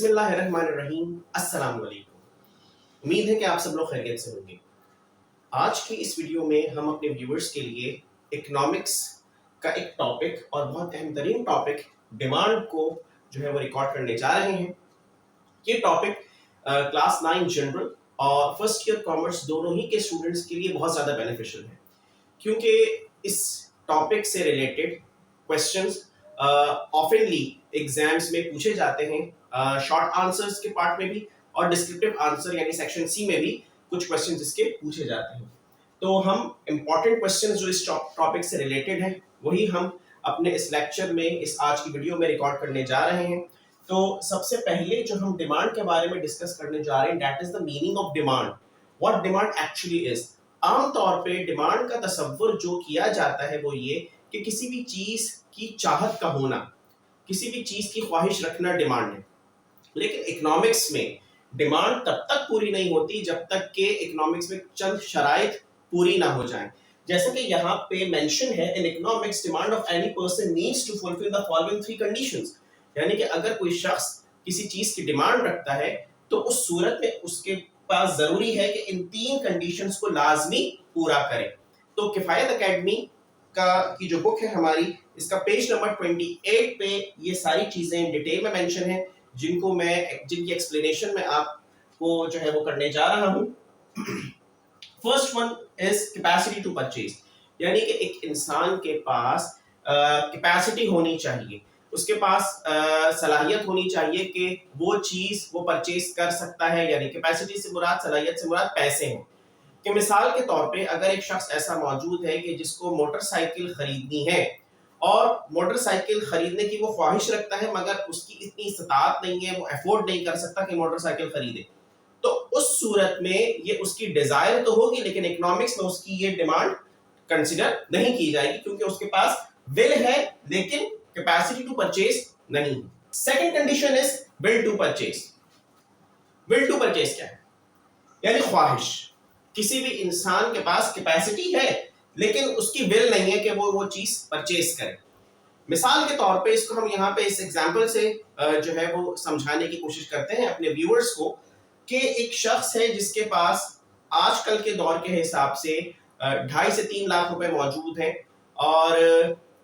बिस्मिल्लाहिर्रहमानिर्रहीम। अस्सलाम वालेकुम। उम्मीद है कि आप सब लोग खैरियत से होंगे। आज की इस वीडियो में हम अपने व्यूअर्स के लिए इकोनॉमिक्स का एक टॉपिक और बहुत अहम तरीन टॉपिक डिमांड को जो है वो रिकॉर्ड करने जा रहे हैं। ये टॉपिक क्लास 9 जनरल और फर्स्ट ईयर कॉमर्स दोनों ही के स्टूडेंट्स के लिए बहुत ज़्यादा बेनिफिशियल है, क्योंकि इस टॉपिक से रिलेटेड क्वेश्चंस ऑफनली एग्जाम्स में पूछे जाते हैं, शॉर्ट आंसर्स के पार्ट में भी और डिस्क्रिप्टिव आंसर यानी सेक्शन सी में भी कुछ क्वेश्चंस इसके पूछे जाते हैं। तो हम इंपॉर्टेंट क्वेश्चंस जो इस टॉपिक से रिलेटेड हैं वही हम अपने इस लेक्चर में, इस आज की वीडियो में रिकॉर्ड करने जा रहे हैं। तो सबसे पहले जो हम डिमांड के बारे में डिस्कस करने जा रहे हैं, that is the meaning of demand, what demand actually is. आमतौर पे डिमांड का तसव्वुर जो किया जाता है वो ये कि किसी भी चीज की चाहत का होना, किसी भी चीज की ख्वाहिश रखना डिमांड है। लेकिन इकोनॉमिक्स में डिमांड तब तक पूरी नहीं होती जब तक कि इकोनॉमिक्स में चंद शराइत पूरी ना हो जाएं। जैसा कि यहाँ पे मेंशन है, in economics demand of any person needs to fulfil the following 3 conditions. यानी कि अगर कोई शख्स किसी चीज की डिमांड रखता है तो उस सूरत में उसके पास जरूरी है कि इन 3 कंडीशंस को लाजमी पूरा करे। तो किफायत एकेडमी की जो बुक है हमारी, इसका पेज नंबर 28 पे ये सारी चीजें डिटेल में मेंशन है, जिनकी एक्सप्लेनेशन में आपको जो है वो करने जा रहा हूं। First one is capacity to purchase, यानी कि एक इंसान के पास कैपेसिटी होनी चाहिए, उसके पास सलाहियत होनी चाहिए कि वो चीज वो परचेज कर सकता है। यानी कैपेसिटी से मुराद, सलाहियत से मुराद पैसे हैं। कि मिसाल के तौर पे अगर एक शख्स ऐसा मौजूद है कि जिसको मोटरसाइकिल खरीदनी है और मोटरसाइकिल खरीदने की वो ख्वाहिश रखता है, मगर उसकी इतनी इस्तात नहीं है, वो अफोर्ड नहीं कर सकता कि मोटरसाइकिल खरीदे, तो उस सूरत में ये उसकी डिजायर तो होगी, लेकिन इकोनॉमिक्स में उसकी ये डिमांड कंसिडर नहीं की जाएगी, क्योंकि उसके पास विल है लेकिन कैपेसिटी टू परचेज नहीं। Second condition is will to purchase. Will to purchase क्या है? यानी ख्वाहिश। किसी भी इंसान के पास कैपेसिटी है लेकिन उसकी विल नहीं है कि वो चीज परचेज करे। मिसाल के तौर पे इसको हम यहाँ पे इस एग्जांपल से जो है वो समझाने की कोशिश करते हैं अपने व्यूअर्स को, कि एक शख्स है जिसके पास आजकल के दौर के हिसाब से 2.5 से 3 लाख रुपए मौजूद हैं और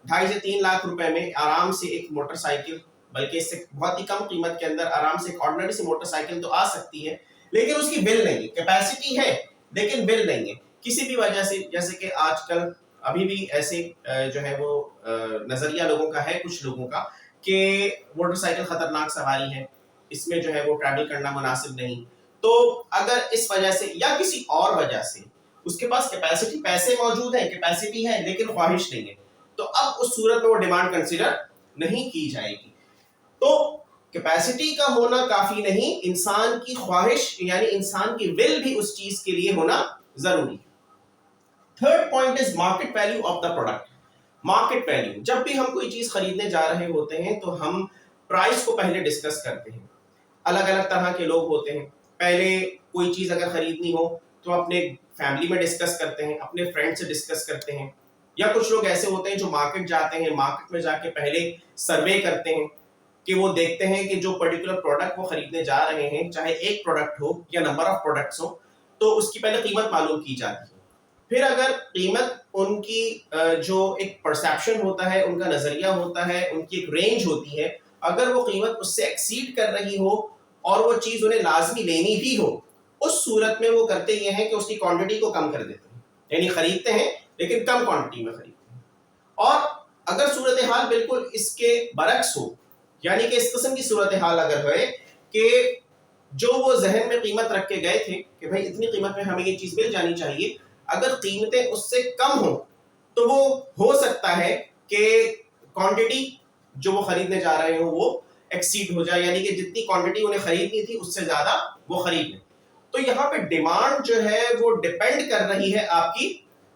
2.5 से 3 लाख रुपए में आराम से एक मोटरसाइकिल, बल्कि इससे बहुत ही कम कीमत के अंदर आराम से एक ऑर्डिनरी सी मोटरसाइकिल तो आ सकती है, लेकिन उसकी विल नहीं है। कैपेसिटी है लेकिन विल नहीं है किसी भी वजह से। जैसे कि आजकल अभी भी ऐसे जो है वो नजरिया लोगों का है, कुछ लोगों का, कि मोटरसाइकिल खतरनाक सवारी है, इसमें जो है वो ट्रैवल करना मुनासिब नहीं। तो अगर इस वजह से या किसी और वजह से उसके पास कैपेसिटी, पैसे मौजूद है, कैपेसिटी है लेकिन ख्वाहिश नहीं है, तो अब उस सूरत में वो डिमांड कंसीडर नहीं की जाएगी। तो कैपेसिटी का होना काफी नहीं, इंसान की ख्वाहिश यानी इंसान की विल भी उस चीज के लिए होना जरूरी है। Third point is market value of the product. Market value, जब भी हम कोई चीज खरीदने जा रहे होते हैं तो हम प्राइस को पहले डिस्कस करते हैं। अलग अलग तरह के लोग होते हैं, पहले कोई चीज अगर खरीदनी हो तो अपने फैमिली में डिस्कस करते हैं, अपने फ्रेंड से डिस्कस करते हैं, या कुछ लोग ऐसे होते हैं जो मार्केट जाते हैं, मार्केट में जाके पहले सर्वे करते हैं कि वो देखते हैं कि जो पर्टिकुलर प्रोडक्ट वो खरीदने जा रहे हैं, चाहे एक प्रोडक्ट हो या नंबर ऑफ प्रोडक्ट्स हो, तो उसकी पहले कीमत मालूम की जाती है। फिर अगर कीमत उनकी जो एक परसेप्शन होता है, उनका नजरिया होता है, उनकी एक रेंज होती है, अगर वो कीमत उससे एक्सीड कर रही हो और वो चीज उन्हें लाजमी लेनी भी हो, उस सूरत में वो करते ये हैं कि उसकी क्वांटिटी को कम कर देते हैं, यानी खरीदते हैं लेकिन कम क्वांटिटी में खरीदते हैं। और अगर सूरत हाल बिल्कुल इसके बरक्स हो, यानी कि इस किस्म की सूरत हाल अगर है कि जो वो जहन में कीमत रख के गए थे कि भाई इतनी कीमत में हमें ये चीज मिल जानी चाहिए, अगर कीमतें उससे कम हो तो वो हो सकता है कि क्वांटिटी जो वो खरीदने जा रहे हो वो एक्सीड हो जाए, यानी कि जितनी क्वांटिटी उन्हें खरीदनी थी उससे ज्यादा वो खरीद लें। तो यहाँ पे डिमांड जो है वो डिपेंड कर रही है आपकी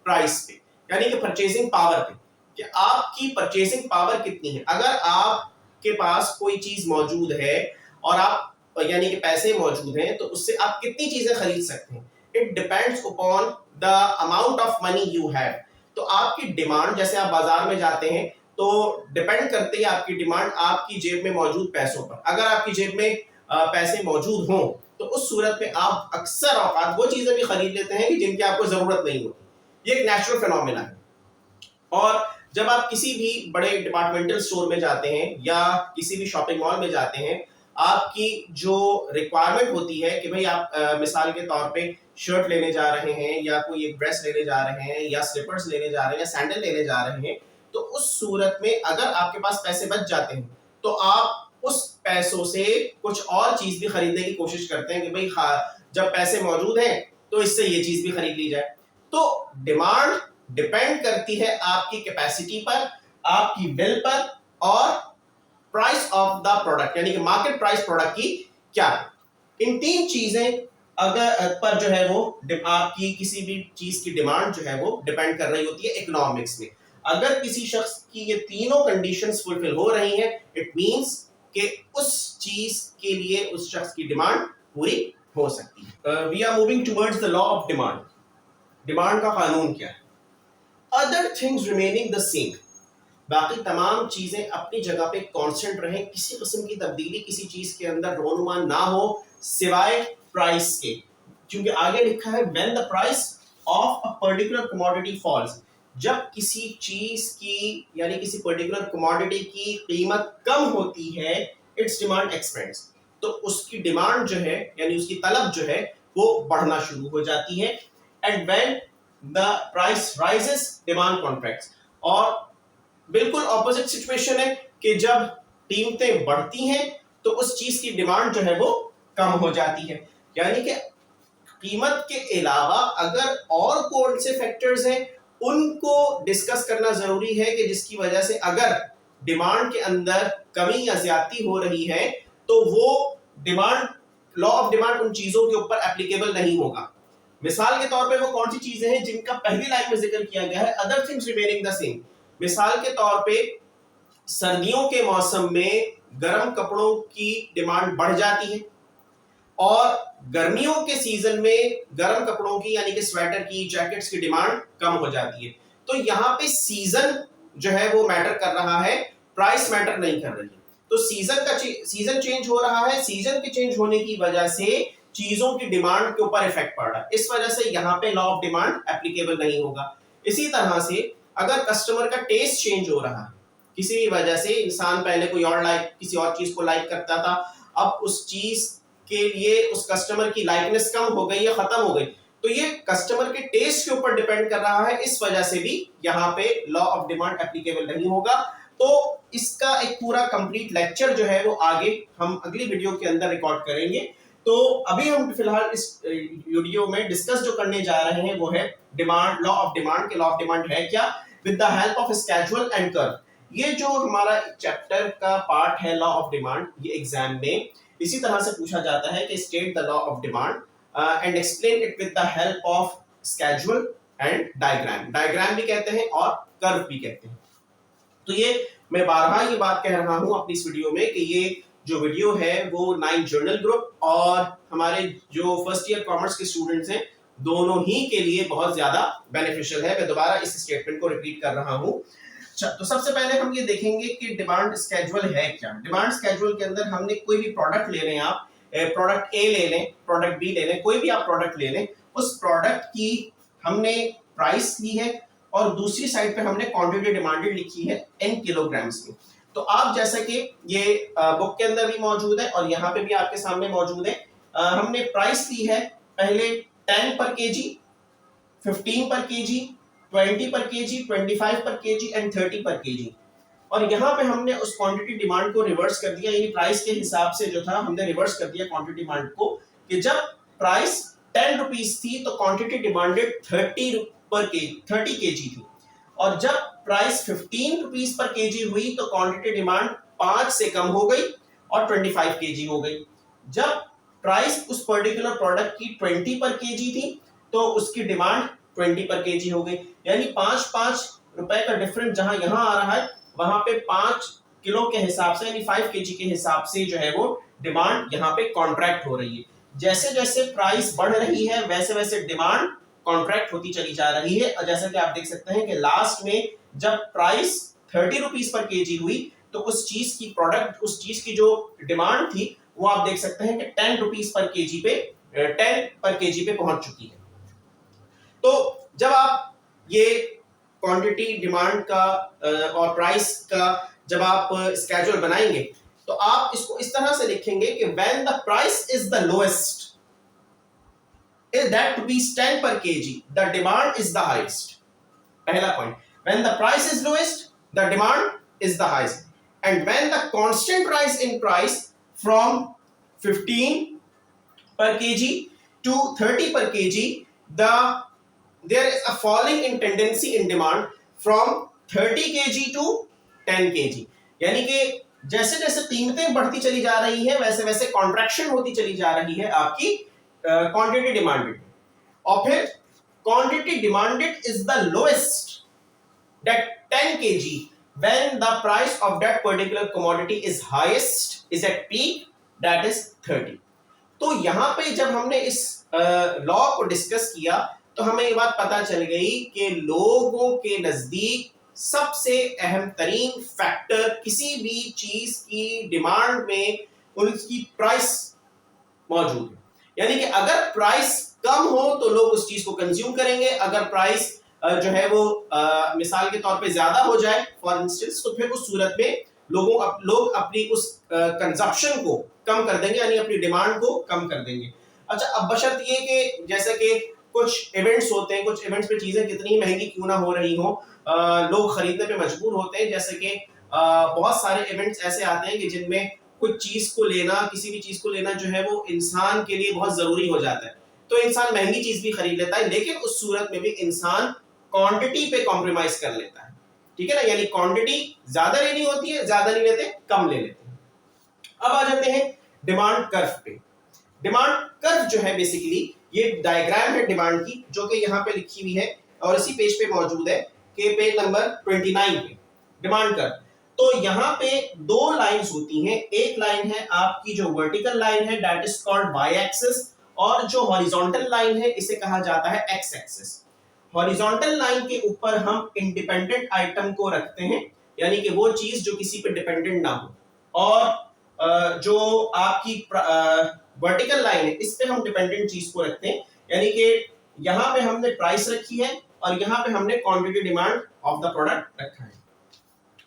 प्राइस पे, यानी कि परचेजिंग पावर पे, कि आपकी परचेजिंग पावर कितनी है। अगर आपके पास कोई चीज मौजूद है और आप यानी कि पैसे मौजूद हैं, तो उससे आप कितनी चीजें खरीद सकते हैं, it depends upon the amount of money you have. तो आपकी डिमांड, जैसे आप बाजार में जाते हैं तो डिपेंड करती है आपकी डिमांड आपकी जेब में मौजूद पैसों पर। अगर आपकी जेब में पैसे मौजूद हों तो उस सूरत में आप अक्सर औकात वो चीजें भी खरीद लेते हैं कि जिनकी आपको जरूरत नहीं होती। ये एक नेचुरल फिनोमेना है। और जब आप किसी भी बड़े डिपार्टमेंटल स्टोर में जाते हैं या किसी भी शॉपिंग मॉल में जाते हैं, आपकी जो रिक्वायरमेंट होती है कि भाई आप मिसाल के तौर पे शर्ट लेने जा रहे हैं या कोई एक ड्रेस लेने जा रहे हैं या स्लीपर्स लेने जा रहे हैं या सैंडल लेने जा रहे हैं, तो उस सूरत में अगर आपके पास पैसे बच जाते हैं तो आप उस पैसों से कुछ और चीज भी खरीदने की कोशिश करते हैं कि भाई हाँ, जब पैसे मौजूद हैं तो इससे ये चीज भी खरीद ली जाए। तो डिमांड डिपेंड करती है आपकी कैपेसिटी पर, आपकी बिल पर और प्राइस ऑफ द प्रोडक्ट, यानी कि मार्केट प्राइस प्रोडक्ट की क्या है। इन तीन चीजें अगर पर जो है वो आपकी किसी भी चीज की डिमांड जो है वो डिपेंड कर रही होती है इकोनॉमिक्स में। अगर किसी शख्स की ये तीनों कंडीशंस फुलफिल हो रही हैं, इट मींस कि उस चीज के लिए उस शख्स की डिमांड पूरी हो सकती है। We are moving towards the law of demand. Demand का कानून क्या है? Other things remaining the same, बाकी तमाम चीजें अपनी जगह पे कांस्टेंट रहें, किसी किस्म की तब्दीली किसी चीज के अंदर रोनुमान ना हो सिवाय प्राइस के, क्योंकि आगे लिखा है when the price of a particular commodity falls, जब किसी चीज की यानी किसी पर्टिकुलर कमोडिटी की कीमत कम होती है, इट्स डिमांड एक्सपेंड्स, तो उसकी डिमांड जो है यानी उसकी तलब जो है वो बढ़ना शुरू हो जाती है। And when the price rises demand contracts, और बिल्कुल ऑपोजिट सिचुएशन है कि जब कीमतें बढ़ती हैं तो उस चीज की डिमांड जो है वो कम हो जाती है। यानी कि कीमत के अलावा अगर और कौन से फैक्टर्स हैं उनको डिस्कस करना जरूरी है कि जिसकी वजह से अगर डिमांड के अंदर कमी या ज्यादती हो रही है तो वो डिमांड लॉ ऑफ डिमांड उन चीजों के ऊपर एप्लीकेबल नहीं होगा। मिसाल के तौर पे वो कौन सी चीजें हैं जिनका पहली लाइन में जिक्र किया गया है, other things remaining the same. मिसाल के तौर पे सर्दियों के मौसम में गर्म कपड़ों की डिमांड बढ़ जाती है और गर्मियों के सीजन में गर्म कपड़ों की यानी कि स्वेटर की, जैकेट्स की डिमांड कम हो जाती है। तो यहाँ पे सीजन जो है वो मैटर कर रहा है, प्राइस मैटर नहीं कर रही। तो सीजन चेंज हो रहा है, सीजन के चेंज होने की वजह से चीजों की डिमांड के ऊपर इफेक्ट पड़ रहा है, इस वजह से यहाँ पे लॉ ऑफ डिमांड एप्लीकेबल नहीं होगा। इसी तरह से अगर कस्टमर का टेस्ट चेंज हो रहा है, किसी भी वजह से इंसान पहले कोई और किसी और चीज को लाइक करता था, अब उस चीज के लिए उस कस्टमर की लाइकनेस कम हो गई या खत्म हो गई, तो ये कस्टमर के टेस्ट के ऊपर डिपेंड कर रहा है, इस वजह से भी यहाँ पे लॉ ऑफ डिमांड एप्लीकेबल नहीं होगा। तो इसका एक पूरा कंप्लीट लेक्चर जो है वो आगे हम अगली वीडियो के अंदर रिकॉर्ड करेंगे। तो अभी हम फिलहाल इस वीडियो में डिस्कस जो करने जा रहे हैं वो है डिमांड, लॉ ऑफ डिमांड के लॉ ऑफ डिमांड है क्या, with the help of schedule and curve. ये जो हमारा चैप्टर का पार्ट है लॉ ऑफ डिमांड, ये एग्जाम में इसी तरह से पूछा जाता है कि state the law of demand and explain it with the help of schedule and diagram. Diagram भी कहते हैं और कर्व भी कहते हैं। तो ये मैं बारहा ये बात कह रहा हूं अपनी इस वीडियो में कि ये जो वीडियो है वो 9 जर्नल ग्रुप और हमारे जो फर्स्ट ईयर कॉमर्स के स्टूडेंट्स हैं दोनों ही के लिए बहुत ज्यादा बेनिफिशियल है। मैं दोबारा इस स्टेटमेंट को रिपीट कर रहा हूं। तो सबसे पहले हम ये देखेंगे कि डिमांड स्केड्यूल है क्या। डिमांड स्केड्यूल के अंदर हमने कोई भी प्रोडक्ट ले लें, आप प्रोडक्ट ए ले लें, प्रोडक्ट बी ले लें, कोई भी आप प्रोडक्ट ले लें, उस प्रोडक्ट की हमने प्राइस ली है और दूसरी साइड पे हमने क्वांटिटी डिमांडेड लिखी है इन किलोग्राम्स में। तो आप जैसा कि ये बुक के अंदर भी मौजूद है और यहाँ पे भी आपके सामने मौजूद है, हमने प्राइस ली है पहले 10 पर केजी, 15 पर केजी, 20 पर केजी, 25 पर केजी एंड 30 पर केजी। और यहाँ पे हमने उस क्वांटिटी डिमांड को रिवर्स कर दिया, यानी प्राइस के हिसाब से जो था हमने रिवर्स कर दिया क्वांटिटी डिमांड को, कि जब प्राइस 10 रुपीस थी तो क्वांटिटी डिमांडेड 30 केजी थी, और जब प्राइस 15 रुपीस पर केजी हुई तो क्वांटिटी डिमांड 5 से कम हो गई और 25 केजी हो गई। जब प्राइस उस पर्टिकुलर प्रोडक्ट की 20 पर केजी थी तो उसकी डिमांड 20 पर केजी हो गई, यानी 5-5 रुपए का डिफरेंस जहां यहां आ रहा है वहां पे 5 किलो के हिसाब से यानी 5 केजी के हिसाब से जो है वो डिमांड यहाँ पे कॉन्ट्रैक्ट हो रही है। जैसे जैसे प्राइस बढ़ रही है वैसे वैसे डिमांड कॉन्ट्रैक्ट होती चली जा रही है। और जैसा कि आप देख सकते हैं कि लास्ट में जब प्राइस 30 रुपीस पर केजी हुई तो उस चीज की जो डिमांड थी वो आप देख सकते हैं कि 10 रुपीज पर केजी पे 10 पर केजी पे पहुंच चुकी है। तो जब आप ये क्वांटिटी डिमांड का और प्राइस का जब आप स्केड्यूल बनाएंगे तो आप इसको इस तरह से लिखेंगे कि when the price is the lowest is that rupees 10 per kg, the demand is the highest. पहला point, when the price is lowest, the demand is the highest, and when the constant rise in price from 15 per kg to 30 per kg, there is a falling in tendency in demand from 30 kg to 10 kg. यानी कि जैसे जैसे कीमतें बढ़ती चली जा रही है वैसे वैसे कॉन्ट्रैक्शन होती चली जा रही है आपकी क्वांटिटी डिमांडेड, और फिर quantity demanded is the lowest that 10 kg when the price of that particular commodity is highest, is at peak, that is 30. तो यहां पे जब हमने इस लॉ को डिस्कस किया तो हमें ये बात पता चल गई कि लोगों के नजदीक सबसे अहम तरीन फैक्टर किसी भी चीज की डिमांड में उनकी प्राइस मौजूद है। यानी कि अगर प्राइस कम हो तो लोग उस चीज को कंज्यूम करेंगे, अगर प्राइस जो है वो मिसाल के तौर पे ज्यादा हो जाए फॉर इंस्टेंस, तो फिर उस सूरत में लोग अपनी उस कंजप्शन को कम कर देंगे, यानी अपनी डिमांड को कम कर देंगे। अच्छा, अब बशर्त ये कि जैसे कि कुछ इवेंट्स होते हैं, कुछ इवेंट्स पे चीजें कितनी महंगी क्यों ना हो रही हो, लोग खरीदने पे मजबूर होते हैं। जैसे कि बहुत सारे इवेंट्स ऐसे आते हैं कि जिनमें कुछ चीज को लेना, किसी भी चीज को लेना जो है वो इंसान के लिए बहुत जरूरी हो जाता है, तो इंसान महंगी चीज भी खरीद लेता है, लेकिन उस सूरत में भी इंसान क्वांटिटी पे कॉम्प्रोमाइज कर लेता है। ठीक है ना, यानी क्वांटिटी ज्यादा लेनी होती है, ज्यादा नहीं लेते, कम ले लेते हैं। अब आ जाते हैं डिमांड कर्व पे। डिमांड कर्व जो है बेसिकली ये डायग्राम है डिमांड की, जो कि यहाँ पे लिखी हुई है और इसी पेज पे मौजूद है कि पेज नंबर 29 पे डिमांड कर्व। तो यहाँ पे दो लाइंस होती हैं, एक लाइन है आपकी जो वर्टिकल लाइन है that is called Y axis, और जो हॉरिजॉन्टल लाइन है इसे कहा जाता है एक्स एक्सिस। हॉरिजॉन्टल लाइन के ऊपर हम इंडिपेंडेंट आइटम को रखते हैं, यानी कि वो चीज जो किसी पे डिपेंडेंट ना हो, और जो आपकी वर्टिकल लाइन है इस पे हम डिपेंडेंट चीज को रखते हैं, यानी कि यहाँ पे हमने प्राइस रखी है और यहाँ पे हमने quantity demand of the product रखा है।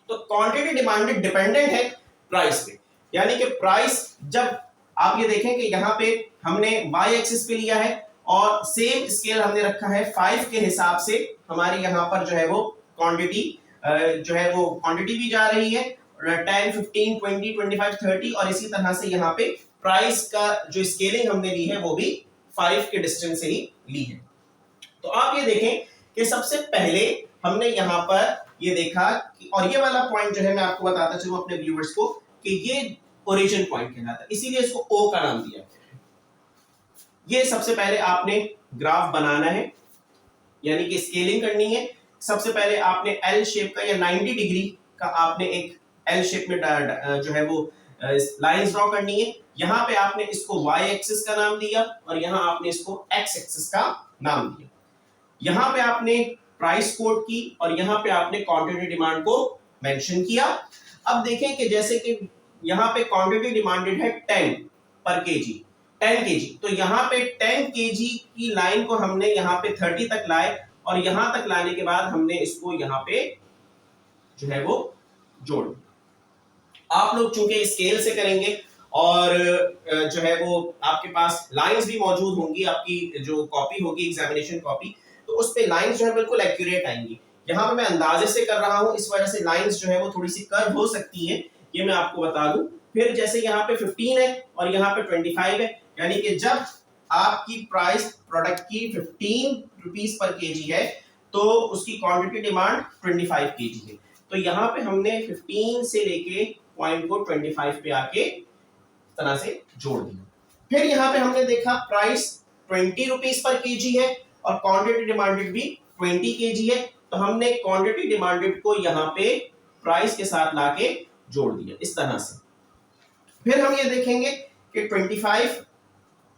तो क्वांटिटी डिमांडेड डिपेंडेंट है प्राइस पे, यानी कि प्राइस जब आप ये देखें कि यहाँ पे हमने वाई एक्सिस पे लिया है और सेम स्केल हमने रखा है 5 के हिसाब से, हमारी यहाँ पर जो है वो क्वांटिटी जो है वो क्वांटिटी भी जा रही है 10, 15, 20, 25, 30, और इसी तरह से यहाँ पे प्राइस का जो स्केलिंग हमने ली है वो भी 5 के डिस्टेंस से ही ली है। तो आप ये देखें कि सबसे पहले हमने यहाँ पर ये देखा कि, और ये वाला पॉइंट जो है मैं आपको बताता चलूं अपने व्यूअर्स को कि ये ओरिजिन पॉइंट कहलाता है, इसीलिए इसको ओ का नाम दिया। ये सबसे पहले आपने ग्राफ बनाना है, यानी कि स्केलिंग करनी है। सबसे पहले आपने एल शेप का या 90 डिग्री का आपने एक एल शेप में जो है वो लाइंस ड्रॉ करनी है। यहाँ पे आपने इसको वाई एक्सिस का नाम दिया और यहाँ आपने इसको एक्स एक्सिस का नाम दिया। यहाँ पे आपने प्राइस कोड की और यहाँ पे आपने क्वांटिटी डिमांड को मेंशन किया। अब देखें कि जैसे कि यहाँ पे क्वांटिटी डिमांडेड है 10 पर केजी, 10 केजी, तो यहाँ पे 10 केजी की लाइन को हमने यहाँ पे 30 तक लाए और यहाँ तक लाने के बाद हमने इसको यहाँ पे जो है वो जोड़। आप लोग चूंकि स्केल से करेंगे और जो है वो आपके पास लाइंस भी मौजूद होंगी, आपकी जो कॉपी होगी एग्जामिनेशन कॉपी, तो उस पे लाइंस जो है बिल्कुल एक्यूरेट आएंगी। यहाँ पे मैं अंदाजे से कर रहा हूँ, इस वजह से लाइंस जो है वो थोड़ी सी कर्व हो सकती हैं, ये मैं आपको बता दूं। फिर जैसे यहाँ पे 15 है और यहाँ पे 25 है, यानी कि जब आपकी प्राइस प्रोडक्ट की 15 रुपीस पर केजी है तो उसकी क्वांटिटी डिमांड 25 केजी है। तो यहाँ पे हमने 15 से लेके पॉइंट को 25 पे आके तरह से जोड़ दिया। फिर यहाँ पे हमने देखा प्राइस 20 रुपीस पर केजी है और क्वांटिटी डिमांडेड भी 20 केजी है, तो हमने क्वांटिटी डिमांडेड को यहाँ पे प्राइस के साथ लाके जोड़ दिया इस तरह से। फिर हम ये देखेंगे कि 25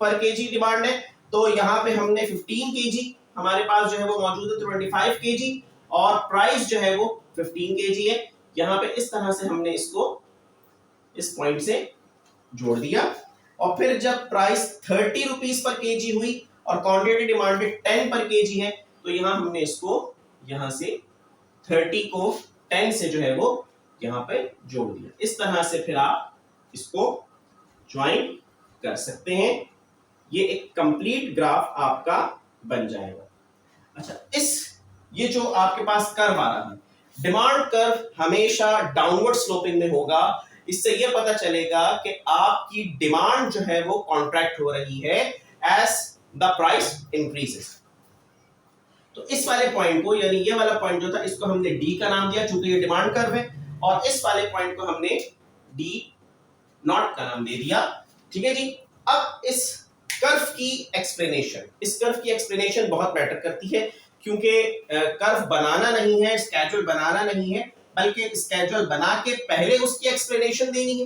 पर केजी डिमांड है, तो यहाँ पे हमने 15 केजी हमारे पास जो है वो मौजूद है, 25 केजी, और प्राइस जो है वो 15 केजी है। यहाँ पे इस तरह से हमने इसको इस पॉइंट से जोड़ दिया, और फिर जब प्राइस 30 रुपीज पर केजी हुई और क्वांटिटी डिमांडेड 10 पर केजी है, तो यहां हमने इसको यहां से 30 को 10 से जो है वो यहां पे जोड़ दिया। इस तरह से फिर आप इसको ज्वाइन कर सकते हैं, ये एक कंप्लीट ग्राफ आपका बन जाएगा। अच्छा, ये जो आपके पास कर्व आ रहा है, डिमांड कर्व हमेशा डाउनवर्ड स्लोपिंग में होगा। इससे यह पता चलेगा कि आपकी डिमांड जो है वो कॉन्ट्रैक्ट हो रही है एज द प्राइस इंक्रीजेस। तो इस वाले पॉइंट को, यानी ये वाला पॉइंट जो था, इसको हमने डी का नाम दिया चूंकि ये डिमांड कर्व है, और इस वाले पॉइंट को हमने डी नॉट का नाम दे दिया। ठीक है जी। अब इस कर्व की एक्सप्लेनेशन बहुत मैटर करती है, क्योंकि कर्व बनाना नहीं है, स्केड्यूल बनाना नहीं है, बल्कि स्केड्यूल बना के पहले उसकी एक्सप्लेनेशन देनी है,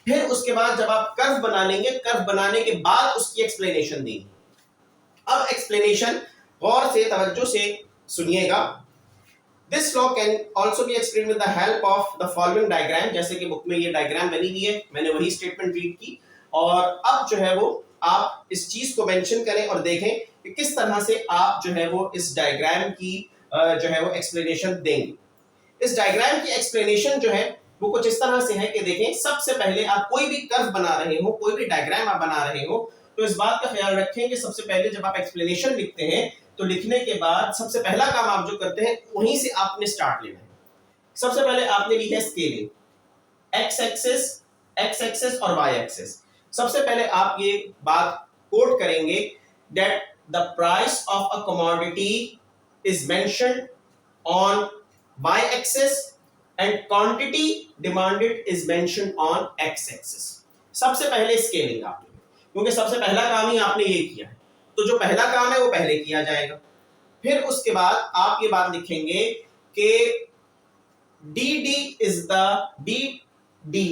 फिर उसके बाद जब आप कर्व बना लेंगे, कर्व बनाने के बाद उसकी एक्सप्लेनेशन देनी। अब एक्सप्लेनेशन गौर से, तवज्जो से सुनिएगा। This law can also be explained with the help of the following diagram। जैसे कि बुक में ये डायग्राम बनी हुई है, मैंने वही स्टेटमेंट रीड की, और अब जो है वो आप इस चीज को मेंशन करें और देखें कि किस तरह से आप जो है वो इस डायग्राम की जो है वो एक्सप्लेनेशन देंगे। इस डायग्राम की एक्सप्लेनेशन जो है वो कुछ इस तरह से है कि देखें, सबसे पहले आप कोई भी कर्व बना रहे हो, कोई भी डायग्राम आप बना रहे हो, तो इस बात का ख्याल रखें कि सबसे पहले जब आप एक्सप्लेनेशन लिखते हैं तो लिखने के बाद सबसे पहला काम आप जो करते हैं वहीं से आपने स्टार्ट लेना है। सबसे पहले आपने ली है स्केलिंग, एक्स एक्सेस और वाई एक्सेस। सबसे पहले आप ये बात कोट करेंगे that the price of a commodity is mentioned on Y axes and quantity demanded is mentioned on X axes. सबसे पहले स्केलिंग आपने, क्योंकि सबसे पहला काम ही आपने ये किया है, तो जो पहला काम है वो पहले किया जाएगा। फिर उसके बाद आप ये बात लिखेंगे कि D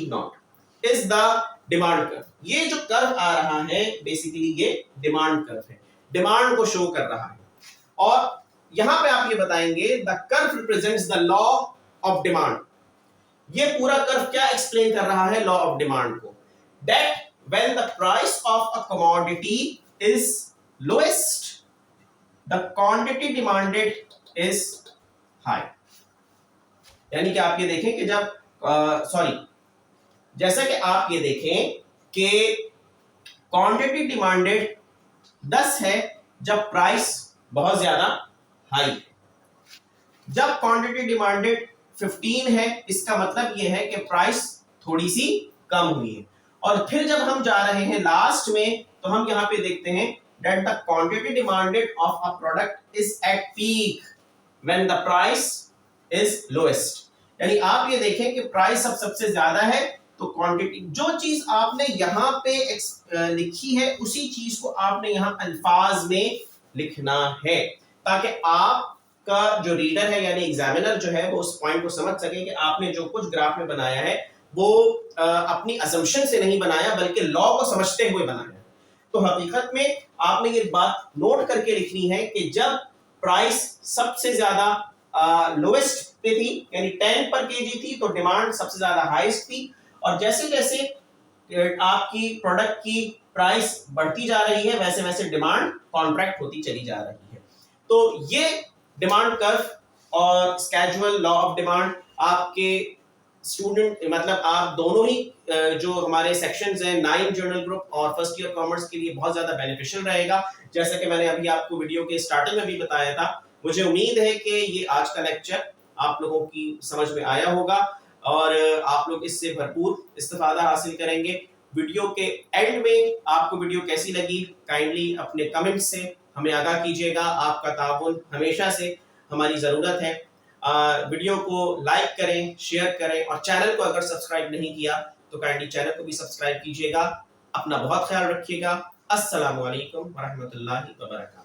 not is the demand curve. ये जो कर्व आ रहा है बेसिकली ये डिमांड कर्व है, डिमांड को शो कर रहा है। और यहां पे आप ये बताएंगे the curve represents the law of demand. ये पूरा कर्व क्या एक्सप्लेन कर रहा है? लॉ ऑफ डिमांड को, that when the price of a commodity is lowest the quantity demanded is high। यानी कि आप ये देखें कि जब जैसा कि आप ये देखें कि क्वांटिटी डिमांडेड 10 है जब प्राइस बहुत ज्यादा हाई है, जब क्वांटिटी डिमांडेड 15 है इसका मतलब ये है कि प्राइस थोड़ी सी कम हुई है। और फिर जब हम जा रहे हैं लास्ट में, तो हम यहां पे देखते हैं that the quantity demanded of a product is at peak when the price is lowest। यानी आप ये देखें कि प्राइस अब सबसे ज्यादा है, तो क्वांटिटी, जो चीज आपने यहाँ पे लिखी है उसी चीज को आपने यहाँ अल्फाज में लिखना है, ताकि आपका जो रीडर है यानी एग्जामिनर जो है वो उस पॉइंट को समझ सके कि आपने जो कुछ ग्राफ में बनाया है वो अपनी असम्पशन से नहीं बनाया बल्कि लॉ को समझते हुए बनाया। तो हकीकत में आपने ये बात नोट करके लिखनी है कि जब प्राइस सबसे ज्यादा लोएस्ट पे थी यानी 10 पर केजी थी, तो डिमांड सबसे ज्यादा हाईएस्ट थी, और जैसे जैसे आपकी प्रोडक्ट की प्राइस बढ़ती जा रही है वैसे वैसे डिमांड कॉन्ट्रैक्ट होती चली जा रही है। तो ये डिमांड कर्व और स्केड्यूल लॉ ऑफ डिमांड आपके स्टूडेंट, मतलब आप दोनों ही जो हमारे सेक्शंस हैं 9 जर्नल ग्रुप और फर्स्ट ईयर कॉमर्स के लिए बहुत ज्यादा बेनिफिशियल रहेगा। जैसा कि मैंने अभी आपको वीडियो के स्टार्टिंग में भी बताया था, मुझे उम्मीद है कि ये आज का लेक्चर आप लोगों की समझ में आया होगा और आप लोग इससे भरपूर इस्तेफादा हासिल करेंगे। वीडियो के एंड में आपको वीडियो कैसी लगी काइंडली अपने कमेंट्स से हमें आगाह कीजिएगा। आपका ताउन हमेशा से हमारी ज़रूरत है। वीडियो को लाइक करें, शेयर करें, और चैनल को अगर सब्सक्राइब नहीं किया तो काइंडली चैनल को भी सब्सक्राइब कीजिएगा। अपना बहुत ख्याल रखिएगा। अस्सलामु अलैकुम वरहमतुल्लाहि वबरकातुहू।